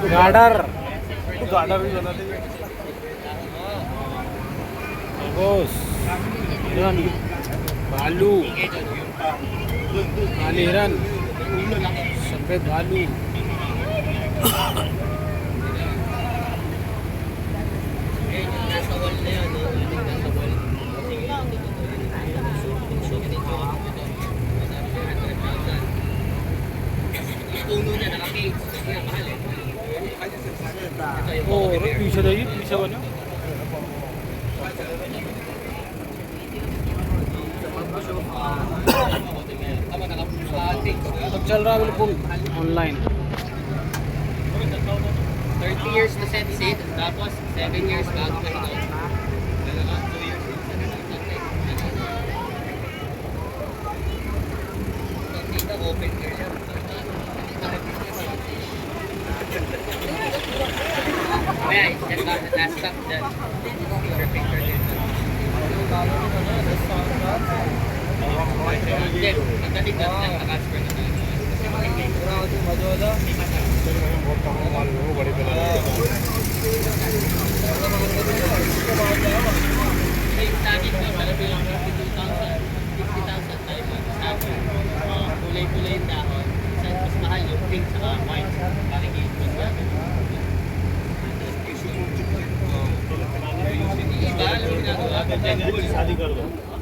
गार्डर तो गार्डर भी बनाते हैं। खरगोश, हिरन, भालू, काली हिरन, सफेद भालू, Nasa wall na yun, no? Yung nasa wall. Sige, yung puno niya naka-cage. Kaya mahal eh. Ito yung oh, bisa dah ini, bisa mana? tama naka-cage. अब चल रहा है बिल्कुल ऑनलाइन 30 years na set seat, tapos 7 years bago ka ito. 2 years. Dito, open air siya. Kaya, just last stop dyan. Perfect for dito. Hindi, pagdating ka lang, naka-transfer na tayo. बड़े बना Target ko, malapit lang 52,000. 50,000 tayo mag-sabi. Kulay-kulay yung dahon. Mas mahal yung pink sa white. Parang yung namin. Iba, alam mo ginagawa? शादी कर दो।